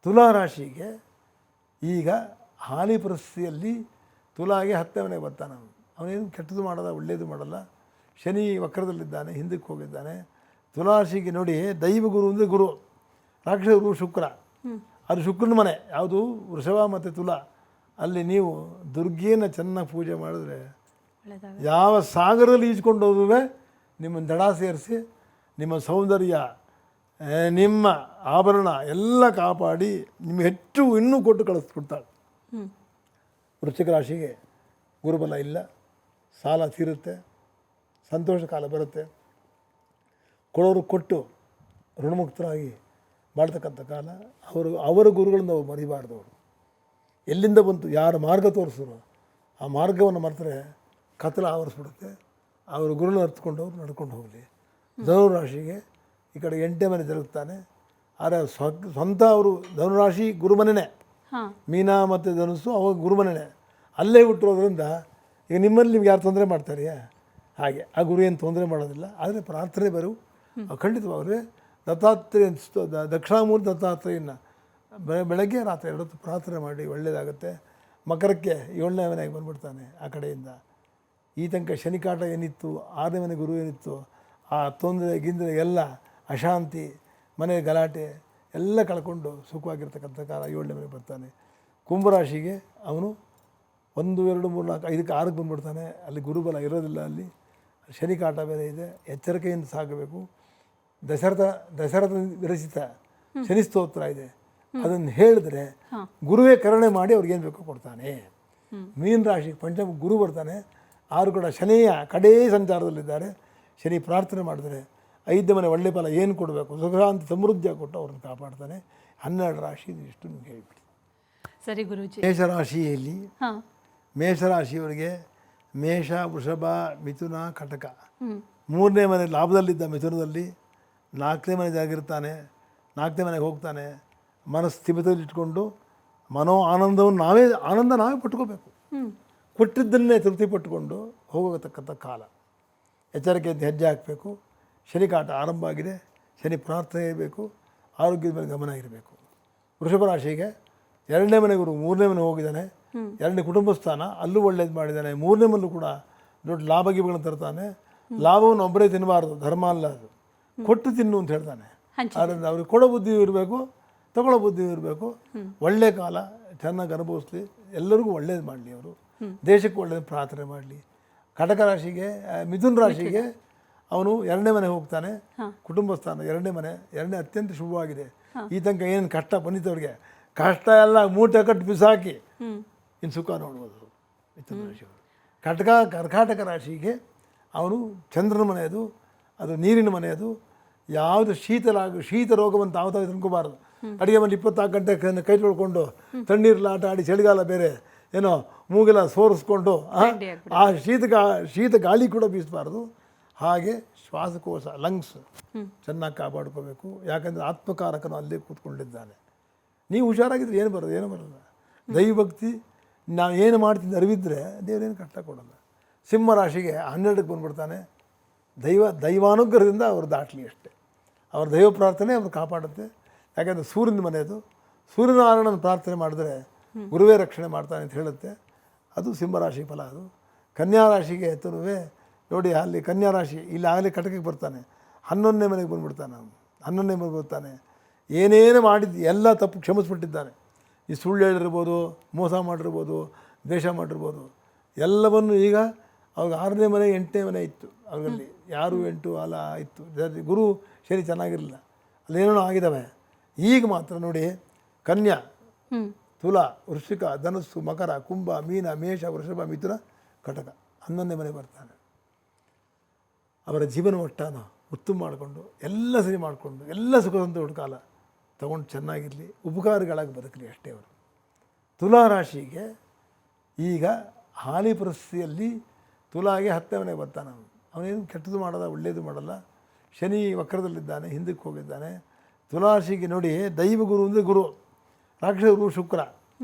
ತುಲಾ ರಾಶಿಗೆ ಈಗ ಹಾಲಿ ಪರಿಸ್ಥಿತಿಯಲ್ಲಿ ತುಲಾಗೆ 10ನೇ ಮನೆಗೆ ಬರ್ತಾನೆ. ಅವನೇನು ಕೆಟ್ಟದ್ದು ಮಾಡಲ್ಲ, ಒಳ್ಳೆಯದು ಮಾಡಲ್ಲ. ಶನಿ ವಕ್ರದಲ್ಲಿದ್ದಾನೆ, ಹಿಂದಕ್ಕೆ ಹೋಗಿದ್ದಾನೆ. ತುಲಾರಾಶಿಗೆ ನೋಡಿ, ದೈವ ಗುರು ಅಂದರೆ ಗುರು, ರಾಕ್ಷಸ ಗುರು ಶುಕ್ರ. ಅದು ಶುಕ್ರನ ಮನೆ ಯಾವುದು, ವೃಷಭ ಮತ್ತು ತುಲಾ. ಅಲ್ಲಿ ನೀವು ದುರ್ಗೆಯನ್ನು ಚೆನ್ನಾಗಿ ಪೂಜೆ ಮಾಡಿದ್ರೆ ಯಾವ ಸಾಗರದಲ್ಲಿ ಈಜ್ಕೊಂಡು ಹೋದುವೆ ನಿಮ್ಮನ್ನು ದಡ ಸೇರಿಸಿ ನಿಮ್ಮ ಸೌಂದರ್ಯ, ನಿಮ್ಮ ಆಭರಣ ಎಲ್ಲ ಕಾಪಾಡಿ ನಿಮಗೆ ಹೆಚ್ಚು ಇನ್ನೂ ಕೊಟ್ಟು ಕಳಿಸ್ಬಿಡ್ತಾಳೆ. ವೃಶ್ಚಿಕ ರಾಶಿಗೆ ಗುರುಬಲ ಇಲ್ಲ, ಸಾಲ ತೀರುತ್ತೆ, ಸಂತೋಷ ಕಾಲ ಬರುತ್ತೆ, ಕೊಡೋರು ಕೊಟ್ಟು ಋಣಮುಕ್ತರಾಗಿ ಮಾಡ್ತಕ್ಕಂಥ ಕಾಲ. ಅವರ ಗುರುಗಳನ್ನು ಅವ್ರು ಮರಿಬಾರ್ದು. ಅವರು ಎಲ್ಲಿಂದ ಬಂತು, ಯಾರ ಮಾರ್ಗ ತೋರಿಸಿದ್ರು ಆ ಮಾರ್ಗವನ್ನು ಮರೆತರೆ ಕತ್ತಲ ಆವರಿಸ್ಬಿಡುತ್ತೆ. ಅವರ ಗುರುನ ಅರ್ಥಕೊಂಡವ್ರು ನಡ್ಕೊಂಡು ಹೋಗಲಿ. ಧನುರಾಶಿಗೆ ಈ ಕಡೆ 8ನೇ ಮನೆ ಜರುಗುತ್ತಾನೆ. ಆದರೆ ಸ್ವಂತ ಅವರು ಧನುರಾಶಿ ಗುರುಮನೆಯೇ, ಮೀನಾ ಮತ್ತು ಧನುಸ್ಸು ಅವಾಗ ಗುರುಮನೆಯೇ, ಅಲ್ಲೇ ಹುಟ್ಟಿರೋದ್ರಿಂದ ಈಗ ನಿಮ್ಮಲ್ಲಿ ನಿಮ್ಗೆ ಯಾರು ತೊಂದರೆ ಮಾಡ್ತಾರೆ ಹಾಗೆ ಆ ಗುರು ಏನು ತೊಂದರೆ ಮಾಡೋದಿಲ್ಲ. ಆದರೆ ಪ್ರಾರ್ಥನೆ ಬರು ಖಂಡಿತವಾಗ್ರೆ ದತ್ತಾತ್ರೇಯ ದಕ್ಷಿಣಾಮೂರ್ತಿ ದತ್ತಾತ್ರೇಯನ ಬೆಳಗ್ಗೆ ರಾತ್ರಿ 2 ಹೊತ್ತು ಪ್ರಾರ್ಥನೆ ಮಾಡಿ ಒಳ್ಳೆಯದಾಗುತ್ತೆ. ಮಕರಕ್ಕೆ 7ನೇ ಮನೆಗೆ ಬಂದುಬಿಡ್ತಾನೆ. ಆ ಕಡೆಯಿಂದ ಈ ತನಕ ಶನಿಕಾಟ ಏನಿತ್ತು, 6ನೇ ಮನೆ ಗುರು ಏನಿತ್ತು, ಆ ತೊಂದರೆ ಗಿಂದರೆ ಎಲ್ಲ ಅಶಾಂತಿ, ಮನೆ ಗಲಾಟೆ ಎಲ್ಲ ಕಳ್ಕೊಂಡು ಸುಖವಾಗಿರ್ತಕ್ಕಂಥ ಕಾಲ 7ನೇ ಮನೆಗೆ ಬರ್ತಾನೆ. ಕುಂಭರಾಶಿಗೆ ಅವನು 1, 2, 3, 4, 5ಕ್ಕೆ 6ಕ್ಕೆ ಬಂದುಬಿಡ್ತಾನೆ. ಅಲ್ಲಿ ಗುರುಬಲ ಇರೋದಿಲ್ಲ, ಅಲ್ಲಿ ಶನಿಕಾಟ ಬೇರೆ ಇದೆ. ಎಚ್ಚರಿಕೆಯಿಂದ ಸಾಗಬೇಕು. ದಶರಥ ವಿರಚಿತ ಶನಿ ಸ್ತೋತ್ರ ಇದೆ, ಅದನ್ನು ಹೇಳಿದ್ರೆ ಗುರುವೇ ಕರುಣೆ ಮಾಡಿ ಅವ್ರಿಗೇನು ಬೇಕೋ ಕೊಡ್ತಾನೆ. ಮೀನ ರಾಶಿಗೆ ಪಂಚಮ ಗುರು ಬರ್ತಾನೆ. 6 ಕೂಡ ಶನಿಯ ಕಡೇ ಸಂಚಾರದಲ್ಲಿದ್ದಾರೆ. ಶನಿ ಪ್ರಾರ್ಥನೆ ಮಾಡಿದ್ರೆ 5ನೇ ಮನೆ ಒಳ್ಳೆ ಫಲ ಏನು ಕೊಡಬೇಕು, ಸುಖಾಂತಿ ಸಮೃದ್ಧಿಯಾಗಿ ಕೊಟ್ಟು ಅವ್ರನ್ನ ಕಾಪಾಡ್ತಾನೆ. 12 ರಾಶಿ ಇಷ್ಟು ನಿಮ್ಗೆ ಹೇಳ್ಬಿಡಿ. ಸರಿ ಗುರುಜಿ. ಮೇಷರಾಶಿಯಲ್ಲಿ ಮೇಷರಾಶಿಯವರಿಗೆ ಮೇಷ, ವೃಷಭ, ಮಿಥುನ, ಕಟಕ 3ನೇ ಮನೆ ಲಾಭದಲ್ಲಿದ್ದ ಮಿಥುನದಲ್ಲಿ 4ನೇ ಮನೆ ಜಾಗಿರ್ತಾನೆ. 4ನೇ ಮನೆಗೆ ಹೋಗ್ತಾನೆ. ಮನಸ್ಸು ಸ್ಥಿಮಿತದಲ್ಲಿ ಇಟ್ಕೊಂಡು ಮನೋ ಆನಂದವನ್ನು ನಾವೇ ಪಟ್ಕೋಬೇಕು. ಕೊಟ್ಟಿದ್ದನ್ನೇ ತೃಪ್ತಿ ಪಟ್ಟುಕೊಂಡು ಹೋಗತಕ್ಕಂಥ ಕಾಲ. ಎಚ್ಚರಿಕೆಯಿಂದ ಹೆಜ್ಜೆ ಹಾಕಬೇಕು. ಶನಿಕಾಟ ಆರಂಭ ಆಗಿದೆ. ಶನಿ ಪ್ರಾರ್ಥನೆ ಇರಬೇಕು. ಆರೋಗ್ಯದ ಮೇಲೆ ಗಮನ ಇರಬೇಕು. ವೃಷಭ ರಾಶಿಗೆ 2ನೇ ಮನೆ ಗುರು 3ನೇ ಮನೆ ಹೋಗಿದ್ದಾನೆ. 2ನೇ ಕುಟುಂಬ ಸ್ಥಾನ, ಅಲ್ಲೂ ಒಳ್ಳೇದು ಮಾಡಿದ್ದಾನೆ. 3ನೇ ಮನೆಯಲ್ಲೂ ಕೂಡ ದೊಡ್ಡ ಲಾಭ ಗಿಭಗಳನ್ನು ತರ್ತಾನೆ. ಲಾಭವನ್ನು ಒಬ್ಬರೇ ತಿನ್ನಬಾರ್ದು, ಧರ್ಮ ಅಲ್ಲ ಅದು. ಕೊಟ್ಟು ತಿನ್ನು ಅಂತ ಹೇಳ್ತಾನೆ. ಆದ್ದರಿಂದ ಅವ್ರಿಗೆ ಕೊಡೋ ಬುದ್ಧಿಯೂ ಇರಬೇಕು, ತಗೊಳ್ಳೋ ಬುದ್ಧಿಯೂ ಇರಬೇಕು. ಒಳ್ಳೆ ಕಾಲ, ಚೆನ್ನಾಗಿ ಅನುಭವಿಸ್ಲಿ, ಎಲ್ಲರಿಗೂ ಒಳ್ಳೇದು ಮಾಡಲಿ, ಅವರು ದೇಶಕ್ಕೆ ಒಳ್ಳೇದು ಪ್ರಾರ್ಥನೆ ಮಾಡಲಿ. ಕಟಕ ರಾಶಿಗೆ ಮಿಥುನ ರಾಶಿಗೆ ಅವನು 2ನೇ ಮನೆಗೆ ಹೋಗ್ತಾನೆ. ಕುಟುಂಬ ಸ್ಥಾನ 2ನೇ ಮನೆ, 2ನೇ ಅತ್ಯಂತ ಶುಭವಾಗಿದೆ. ಈ ತನಕ ಏನು ಕಷ್ಟ ಬಂದಿದ್ದವ್ರಿಗೆ ಕಷ್ಟ ಎಲ್ಲ ಮೂಟೆ ಕಟ್ಟು ಬಿಸಾಕಿ ಇನ್ನು ಸುಖ ನೋಡ್ಬೋದು ಮಿಥುನ ರಾಶಿಯವರು. ಕರ್ಕಾಟಕ ರಾಶಿಗೆ ಅವನು ಚಂದ್ರನ ಮನೆಯದು, ಅದು ನೀರಿನ ಮನೆಯದು. ಯಾವುದು ಶೀತ ರೋಗವನ್ನು ತಾವು ತಿನ್ಕೋಬಾರ್ದು. ಅಡುಗೆ ಮನೆ 24 ಗಂಟೆ ಕೈ ತೊಳ್ಕೊಂಡು ತಣ್ಣೀರಲ್ಲಿ ಆಟ ಆಡಿ ಚಳಿಗಾಲ ಬೇರೆ ಏನೋ ಮೂಗೆಲ್ಲ ಸೋರಿಸ್ಕೊಂಡು ಆ ಶೀತ ಗಾಳಿ ಕೂಡ ಬೀಸಬಾರ್ದು. ಹಾಗೆ ಶ್ವಾಸಕೋಶ ಲಂಗ್ಸ್ ಚೆನ್ನಾಗಿ ಕಾಪಾಡ್ಕೋಬೇಕು. ಯಾಕಂದರೆ ಆತ್ಮಕಾರಕನು ಅಲ್ಲೇ ಕೂತ್ಕೊಂಡಿದ್ದಾನೆ. ನೀವು ಹುಷಾರಾಗಿದ್ದರೆ ಏನು ಬರೋಲ್ಲ. ದೈವಭಕ್ತಿ ನಾವು ಏನು ಮಾಡ್ತಿದ್ದು ಅರಿವಿದ್ದರೆ ದೇವರೇನು ಕಷ್ಟ ಕೊಡೋಲ್ಲ. ಸಿಂಹರಾಶಿಗೆ 12ಕ್ಕೆ ಬಂದುಬಿಡ್ತಾನೆ. ದೈವಾನುಗ್ರಹದಿಂದ ಅವರು ದಾಟಲಿ ಅಷ್ಟೇ. ಅವ್ರ ದೈವ ಪ್ರಾರ್ಥನೆ ಅವ್ರು ಕಾಪಾಡುತ್ತೆ. ಯಾಕಂದರೆ ಸೂರ್ಯನ ಮನೆಯದು. ಸೂರ್ಯನಾರಾಯಣನ ಪ್ರಾರ್ಥನೆ ಮಾಡಿದ್ರೆ ಗುರುವೇ ರಕ್ಷಣೆ ಮಾಡ್ತಾನೆ ಅಂತ ಹೇಳುತ್ತೆ. ಅದು ಸಿಂಹರಾಶಿ ಫಲ. ಅದು ಕನ್ಯಾ ರಾಶಿಗೆ ತರುವೆ ನೋಡಿ, ಅಲ್ಲಿ ಕನ್ಯಾ ರಾಶಿ ಇಲ್ಲಿ ಆಗಲೇ ಕಟಕಕ್ಕೆ ಬರ್ತಾನೆ. 11ನೇ ಮನೆಗೆ ಬಂದುಬಿಡ್ತಾನೆ. ಅವನು 11ನೇ ಮನೆಗೆ ಬರ್ತಾನೆ. ಏನೇನು ಮಾಡಿದ್ದು ಎಲ್ಲ ತಪ್ಪು ಕ್ಷಮಿಸ್ಬಿಟ್ಟಿದ್ದಾನೆ. ಈ ಸುಳ್ಳು ಹೇಳಿರ್ಬೋದು, ಮೋಸ ಮಾಡಿರ್ಬೋದು, ದ್ವೇಷ ಮಾಡಿರ್ಬೋದು, ಎಲ್ಲವನ್ನು ಈಗ ಅವಾಗ 6ನೇ ಮನೆ 8ನೇ ಮನೆ ಇತ್ತು. ಅವರಲ್ಲಿ 6, 8 ಅಲ್ಲ ಇತ್ತು. ಗುರು ಶನಿ ಚೆನ್ನಾಗಿರಲಿಲ್ಲ, ಅಲ್ಲೇನೋ ಆಗಿದ್ದಾವೆ. ಈಗ ಮಾತ್ರ ನೋಡಿ, ಕನ್ಯಾ, ತುಲಾ, ವೃಶ್ಚಿಕ, ಧನಸ್ಸು, ಮಕರ, ಕುಂಭ, ಮೀನ, ಮೇಷ, ವೃಷಭ, ಮಿಥುನ, ಕಟಕ 11ನೇ ಮನೆ ಬರ್ತಾನೆ. ಅವರ ಜೀವನ ಮಟ್ಟನ ಉತ್ತಮ ಮಾಡಿಕೊಂಡು ಎಲ್ಲ ಸರಿ ಮಾಡಿಕೊಂಡು ಎಲ್ಲ ಸುಖ ಸಂತೋಷ ಕಾಲ ತಗೊಂಡು ಚೆನ್ನಾಗಿರಲಿ, ಉಪಕಾರಿಗಳಾಗಿ ಬದುಕಲಿ ಅಷ್ಟೇ ಅವರು. ತುಲಾ ರಾಶಿಗೆ ಈಗ ಹಾಲಿ ಪರಿಸ್ಥಿತಿಯಲ್ಲಿ ತುಲಾಗೆ 10ನೇ ಮನೆಗೆ ಬರ್ತಾನೆ. ಅವನೇನು ಕೆಟ್ಟದ್ದು ಮಾಡಲ್ಲ, ಒಳ್ಳೆಯದು ಮಾಡಲ್ಲ. ಶನಿ ವಕ್ರದಲ್ಲಿದ್ದಾನೆ, ಹಿಂದಕ್ಕೆ ಹೋಗಿದ್ದಾನೆ. ತುಲಾರಾಶಿಗೆ ನೋಡಿ, ದೈವ ಗುರು ಅಂದರೆ ಗುರು, ರಾಕ್ಷಸ ಗುರು ಶುಕ್ರ.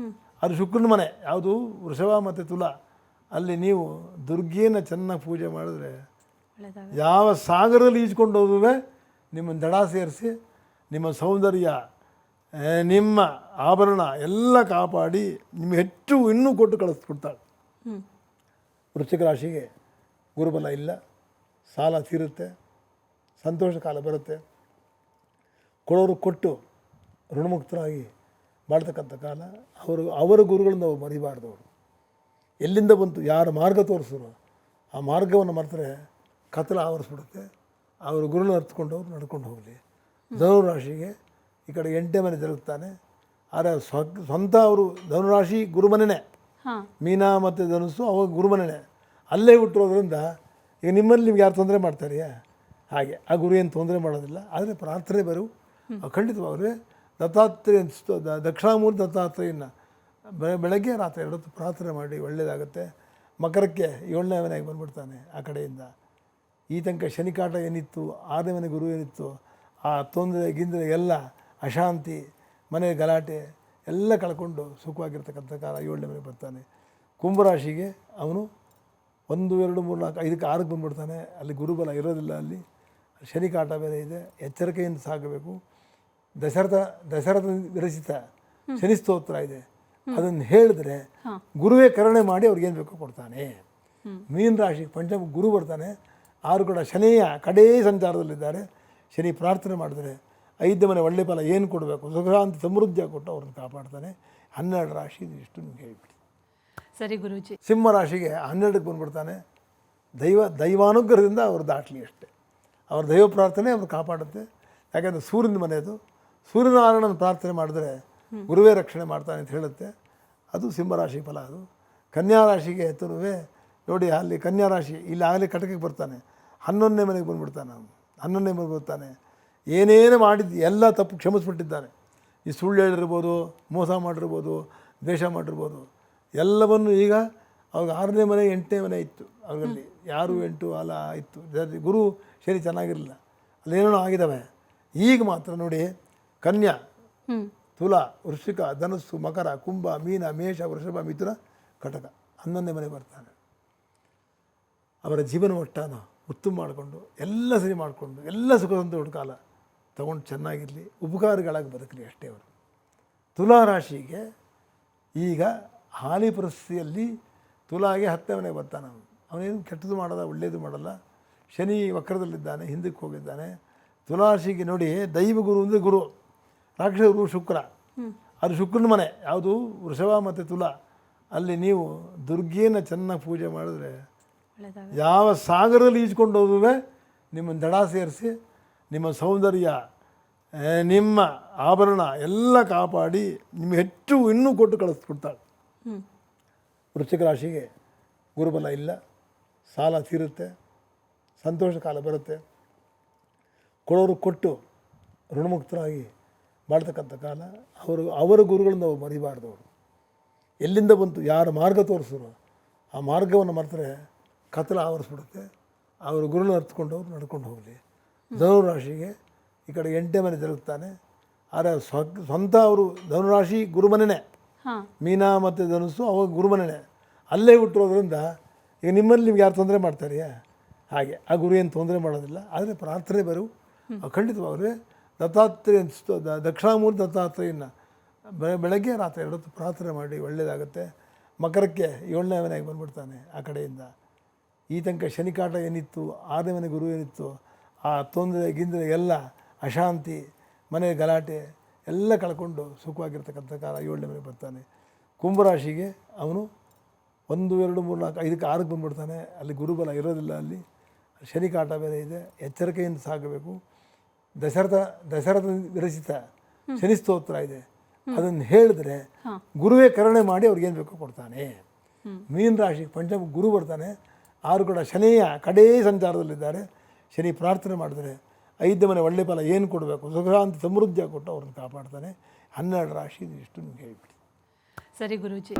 ಅದು ಶುಕ್ರನ ಮನೆ ಯಾವುದು, ವೃಷಭ ಮತ್ತು ತುಲಾ. ಅಲ್ಲಿ ನೀವು ದುರ್ಗೆಯನ್ನು ಚೆನ್ನಾಗಿ ಪೂಜೆ ಮಾಡಿದ್ರೆ ಯಾವ ಸಾಗರದಲ್ಲಿ ಈಜ್ಕೊಂಡು ಹೋದುವೆ ನಿಮ್ಮನ್ನು ದಡ ಸೇರಿಸಿ ನಿಮ್ಮ ಸೌಂದರ್ಯ, ನಿಮ್ಮ ಆಭರಣ ಎಲ್ಲ ಕಾಪಾಡಿ ನಿಮಗೆ ಹೆಚ್ಚು ಇನ್ನೂ ಕೊಟ್ಟು ಕಳಿಸ್ಬಿಡ್ತಾಳೆ. ವೃಶ್ಚಿಕ ರಾಶಿಗೆ ಗುರುಬಲ ಇಲ್ಲ, ಸಾಲ ತೀರುತ್ತೆ, ಸಂತೋಷ ಕಾಲ ಬರುತ್ತೆ, ಕೊಡೋರು ಕೊಟ್ಟು ಋಣಮುಕ್ತರಾಗಿ ಮಾಡ್ತಕ್ಕಂಥ ಕಾಲ. ಅವರ ಗುರುಗಳನ್ನು ನಾವು ಮರಿಬಾರ್ದು. ಅವರು ಎಲ್ಲಿಂದ ಬಂತು, ಯಾರು ಮಾರ್ಗ ತೋರಿಸಿದ್ರು ಆ ಮಾರ್ಗವನ್ನು ಮರೆತರೆ ಕತ್ತಲ ಆವರಿಸ್ಬಿಡುತ್ತೆ. ಅವರು ಗುರುನ ಅರ್ಥಕೊಂಡು ಅವ್ರು ನಡ್ಕೊಂಡು ಹೋಗಲಿ. ಧನುರಾಶಿಗೆ ಈ ಕಡೆ 8ನೇ ಮನೆ ಜರುಗುತ್ತಾನೆ. ಆದರೆ ಸ್ವಂತ ಅವರು ಧನುರಾಶಿ ಗುರುಮನೆಯೇ, ಮೀನಾ ಮತ್ತು ಧನುಸ್ಸು ಅವಾಗ ಗುರುಮನೆಯೇ, ಅಲ್ಲೇ ಹುಟ್ಟಿರೋದ್ರಿಂದ ಈಗ ನಿಮ್ಮಲ್ಲಿ ನಿಮ್ಗೆ ಯಾರು ತೊಂದರೆ ಮಾಡ್ತಾರೆಯಾ? ಹಾಗೆ ಆ ಗುರು ಏನು ತೊಂದರೆ ಮಾಡೋದಿಲ್ಲ. ಆದರೆ ಪ್ರಾರ್ಥನೆ ಬರು ಖಂಡಿತವಾಗ್ರೆ ದತ್ತಾತ್ರೇಯ ದಕ್ಷಿಣಾಮೂರ್ತಿ ದತ್ತಾತ್ರೇಯನ ಬೆಳಗ್ಗೆ ರಾತ್ರಿ 2 ಹೊತ್ತು ಪ್ರಾರ್ಥನೆ ಮಾಡಿ ಒಳ್ಳೆಯದಾಗುತ್ತೆ. ಮಕರಕ್ಕೆ 7ನೇ ಮನೆಗೆ ಬಂದುಬಿಡ್ತಾನೆ. ಆ ಕಡೆಯಿಂದ ಈ ತನಕ ಶನಿಕಾಟ ಏನಿತ್ತು, 6ನೇ ಮನೆ ಗುರು ಏನಿತ್ತು, ಆ ತೊಂದರೆ ಗಿಂದರೆ ಎಲ್ಲ ಅಶಾಂತಿ, ಮನೆ ಗಲಾಟೆ ಎಲ್ಲ ಕಳ್ಕೊಂಡು ಸುಖವಾಗಿರ್ತಕ್ಕಂಥ ಕಾಲ 7ನೇ ಮನೆಗೆ ಬರ್ತಾನೆ. ಕುಂಭರಾಶಿಗೆ ಅವನು 1, 2, 3, 4, 5ಕ್ಕೆ 6ಕ್ಕೆ ಬಂದುಬಿಡ್ತಾನೆ. ಅಲ್ಲಿ ಗುರುಬಲ ಇರೋದಿಲ್ಲ. ಅಲ್ಲಿ ಶನಿಕಾಟ ಬೇರೆ ಇದೆ. ಎಚ್ಚರಿಕೆಯಿಂದ ಸಾಗಬೇಕು. ದಶರಥ ವಿರಚಿತ ಶನಿ ಸ್ತೋತ್ರ ಇದೆ, ಅದನ್ನು ಹೇಳಿದ್ರೆ ಗುರುವೇ ಕರುಣೆ ಮಾಡಿ ಅವ್ರಿಗೇನು ಬೇಕೋ ಕೊಡ್ತಾನೆ. ಮೀನ ರಾಶಿಗೆ ಪಂಚಮ ಗುರು ಬರ್ತಾನೆ. 6 ಕೂಡ ಶನಿಯ ಕಡೇ ಸಂಚಾರದಲ್ಲಿದ್ದಾರೆ. ಶನಿ ಪ್ರಾರ್ಥನೆ ಮಾಡಿದ್ರೆ 5ನೇ ಮನೆ ಒಳ್ಳೆ ಫಲ ಏನು ಕೊಡಬೇಕು, ಸುಖಾಂತ ಸಮೃದ್ಧಿ ಕೊಟ್ಟು ಅವ್ರನ್ನ ಕಾಪಾಡ್ತಾನೆ. 12 ರಾಶಿ ಇಷ್ಟು ನಿಮ್ಗೆ ಹೇಳ್ಬಿಡಿ. ಸರಿ ಗುರೂಜಿ. ಸಿಂಹ ರಾಶಿಗೆ 12ಕ್ಕೆ ಬಂದುಬಿಡ್ತಾನೆ. ದೈವಾನುಗ್ರಹದಿಂದ ಅವರು ದಾಟಲಿ ಅಷ್ಟೇ. ಅವ್ರ ದೈವ ಪ್ರಾರ್ಥನೆ ಅವ್ರು ಕಾಪಾಡುತ್ತೆ. ಯಾಕೆಂದರೆ ಸೂರ್ಯನ ಮನೆಯದು. ಸೂರ್ಯನಾರಾಯಣನ ಪ್ರಾರ್ಥನೆ ಮಾಡಿದ್ರೆ ಗುರುವೇ ರಕ್ಷಣೆ ಮಾಡ್ತಾನೆ ಅಂತ ಹೇಳುತ್ತೆ. ಅದು ಸಿಂಹರಾಶಿ ಫಲ. ಅದು ಕನ್ಯಾ ರಾಶಿಗೆ ಎತ್ತರುವೆ ನೋಡಿ, ಅಲ್ಲಿ ಕನ್ಯಾ ರಾಶಿ ಇಲ್ಲಿ ಆಗಲೇ ಕಟಕಕ್ಕೆ ಬರ್ತಾನೆ. 11ನೇ ಮನೆಗೆ ಬಂದುಬಿಡ್ತಾನೆ. ಅವನು 11ನೇ ಮನೆಗೆ ಬರ್ತಾನೆ. ಏನೇನು ಮಾಡಿದ್ದು ಎಲ್ಲ ತಪ್ಪು ಕ್ಷಮಿಸ್ಬಿಟ್ಟಿದ್ದಾನೆ. ಈ ಸುಳ್ಳು ಹೇಳಿರ್ಬೋದು, ಮೋಸ ಮಾಡಿರ್ಬೋದು, ದ್ವೇಷ ಮಾಡಿರ್ಬೋದು, ಎಲ್ಲವನ್ನು ಈಗ ಅವಾಗ 6ನೇ ಮನೆ 8ನೇ ಮನೆ ಇತ್ತು. ಅವರಲ್ಲಿ 6, 8 ಅಲ್ಲ ಇತ್ತು. ಗುರು ಶನಿ ಚೆನ್ನಾಗಿರಲಿಲ್ಲ, ಅಲ್ಲೇನೋ ಆಗಿದ್ದಾವೆ. ಈಗ ಮಾತ್ರ ನೋಡಿ, ಕನ್ಯಾ, ತುಲಾ, ವೃಶ್ಚಿಕ, ಧನಸ್ಸು, ಮಕರ, ಕುಂಭ, ಮೀನ, ಮೇಷ, ವೃಷಭ, ಮಿಥುನ, ಕಟಕ 11ನೇ ಮನೆ ಬರ್ತಾನೆ. ಅವರ ಜೀವನ ಮಟ್ಟನ ಉತ್ತಮ ಮಾಡಿಕೊಂಡು ಎಲ್ಲ ಸರಿ ಮಾಡಿಕೊಂಡು ಎಲ್ಲ ಸುಖ ಸಂತೋಷ ಕಾಲ ತಗೊಂಡು ಚೆನ್ನಾಗಿರಲಿ, ಉಪಕಾರಿಗಳಾಗಿ ಬದುಕಲಿ ಅಷ್ಟೇ ಅವರು. ತುಲಾ ರಾಶಿಗೆ ಈಗ ಹಾಲಿ ಪರಿಸ್ಥಿತಿಯಲ್ಲಿ ತುಲಾಗೆ 10ನೇ ಮನೆಗೆ ಬರ್ತಾನೆ. ಅವನೇನು ಕೆಟ್ಟದ್ದು ಮಾಡಲ್ಲ, ಒಳ್ಳೆಯದು ಮಾಡಲ್ಲ. ಶನಿ ವಕ್ರದಲ್ಲಿದ್ದಾನೆ, ಹಿಂದಕ್ಕೆ ಹೋಗಿದ್ದಾನೆ. ತುಲಾರಾಶಿಗೆ ನೋಡಿ, ದೈವ ಗುರು ಅಂದರೆ ಗುರು, ರಾಕ್ಷಸ ಗುರು ಶುಕ್ರ. ಅದು ಶುಕ್ರನ ಮನೆ ಯಾವುದು, ವೃಷಭ ಮತ್ತು ತುಲಾ. ಅಲ್ಲಿ ನೀವು ದುರ್ಗೆಯನ್ನು ಚೆನ್ನಾಗಿ ಪೂಜೆ ಮಾಡಿದ್ರೆ ಯಾವ ಸಾಗರದಲ್ಲಿ ಈಜ್ಕೊಂಡು ಹೋದುವೆ ನಿಮ್ಮನ್ನು ದಡ ಸೇರಿಸಿ ನಿಮ್ಮ ಸೌಂದರ್ಯ, ನಿಮ್ಮ ಆಭರಣ ಎಲ್ಲ ಕಾಪಾಡಿ ನಿಮಗೆ ಹೆಚ್ಚು ಇನ್ನೂ ಕೊಟ್ಟು ಕಳಿಸ್ಬಿಡ್ತಾಳೆ. ವೃಶ್ಚಿಕ ರಾಶಿಗೆ ಗುರುಬಲ ಇಲ್ಲ, ಸಾಲ ತೀರುತ್ತೆ, ಸಂತೋಷ ಕಾಲ ಬರುತ್ತೆ, ಕೊಡೋರು ಕೊಟ್ಟು ಋಣಮುಕ್ತರಾಗಿ ಮಾಡ್ತಕ್ಕಂಥ ಕಾಲ. ಅವರ ಗುರುಗಳನ್ನು ನಾವು ಮರಿಬಾರ್ದು. ಅವರು ಎಲ್ಲಿಂದ ಬಂತು, ಯಾರು ಮಾರ್ಗ ತೋರಿಸಿದ್ರು ಆ ಮಾರ್ಗವನ್ನು ಮರೆತರೆ ಕತ್ತಲ ಆವರಿಸ್ಬಿಡುತ್ತೆ. ಅವರು ಗುರುನ ಅರ್ಥಕೊಂಡು ಅವ್ರು ನಡ್ಕೊಂಡು ಹೋಗಲಿ. ಧನುರಾಶಿಗೆ ಈ ಕಡೆ 8ನೇ ಮನೆ ಜರುಗುತ್ತಾನೆ. ಆದರೆ ಸ್ವಂತ ಅವರು ಧನುರಾಶಿ ಗುರುಮನೆಯೇ, ಮೀನಾ ಮತ್ತು ಧನುಸ್ಸು ಅವಾಗ ಗುರುಮನೆಯೇ, ಅಲ್ಲೇ ಹುಟ್ಟಿರೋದ್ರಿಂದ ಈಗ ನಿಮ್ಮಲ್ಲಿ ನಿಮ್ಗೆ ಯಾರು ತೊಂದರೆ ಮಾಡ್ತಾರೆಯಾ? ಹಾಗೆ ಆ ಗುರು ಏನು ತೊಂದರೆ ಮಾಡೋದಿಲ್ಲ. ಆದರೆ ಪ್ರಾರ್ಥನೆ ಬರು ಖಂಡಿತವಾಗ್ರೆ ದತ್ತಾತ್ರೇಯ ದಕ್ಷಿಣಾಮೂರ್ತಿ ದತ್ತಾತ್ರೇಯನ ಬೆಳಗ್ಗೆ ರಾತ್ರಿ 2 ಹೊತ್ತು ಪ್ರಾರ್ಥನೆ ಮಾಡಿ ಒಳ್ಳೆಯದಾಗುತ್ತೆ. ಮಕರಕ್ಕೆ 7ನೇ ಮನೆಗೆ ಬಂದುಬಿಡ್ತಾನೆ. ಆ ಕಡೆಯಿಂದ ಈ ತನಕ ಶನಿಕಾಟ ಏನಿತ್ತು, 6ನೇ ಮನೆ ಗುರು ಏನಿತ್ತು, ಆ ತೊಂದರೆ ಗಿಂದರೆ ಎಲ್ಲ ಅಶಾಂತಿ, ಮನೆ ಗಲಾಟೆ ಎಲ್ಲ ಕಳ್ಕೊಂಡು ಸುಖವಾಗಿರ್ತಕ್ಕಂಥ ಕಾಲ 7ನೇ ಮನೆಗೆ ಬರ್ತಾನೆ. ಕುಂಭರಾಶಿಗೆ ಅವನು 1, 2, 3, 4, 5ಕ್ಕೆ 6ಕ್ಕೆ ಬಂದುಬಿಡ್ತಾನೆ. ಅಲ್ಲಿ ಗುರುಬಲ ಇರೋದಿಲ್ಲ. ಅಲ್ಲಿ ಶನಿಕಾಟ ಬೇರೆ ಇದೆ. ಎಚ್ಚರಿಕೆಯಿಂದ ಸಾಗಬೇಕು. ದಶರಥ ವಿರಚಿತ ಶನಿ ಸ್ತೋತ್ರ ಇದೆ, ಅದನ್ನು ಹೇಳಿದ್ರೆ ಗುರುವೇ ಕರುಣೆ ಮಾಡಿ ಅವ್ರಿಗೇನು ಬೇಕೋ ಕೊಡ್ತಾನೆ. ಮೀನ ರಾಶಿಗೆ ಪಂಚಮ ಗುರು ಬರ್ತಾನೆ. 6 ಕೂಡ ಶನಿಯ ಕಡೇ ಸಂಚಾರದಲ್ಲಿದ್ದಾರೆ. ಶನಿ ಪ್ರಾರ್ಥನೆ ಮಾಡಿದ್ರೆ 5ನೇ ಮನೆ ಒಳ್ಳೆ ಫಲ ಏನು ಕೊಡಬೇಕು, ಸುಖಾಂತ ಸಮೃದ್ಧಿ ಕೊಟ್ಟು ಅವ್ರನ್ನ ಕಾಪಾಡ್ತಾನೆ. 12 ರಾಶಿ ಇಷ್ಟು ನಿಮ್ಗೆ ಹೇಳ್ಬಿಡಿ. ಸರಿ ಗುರೂಜಿ.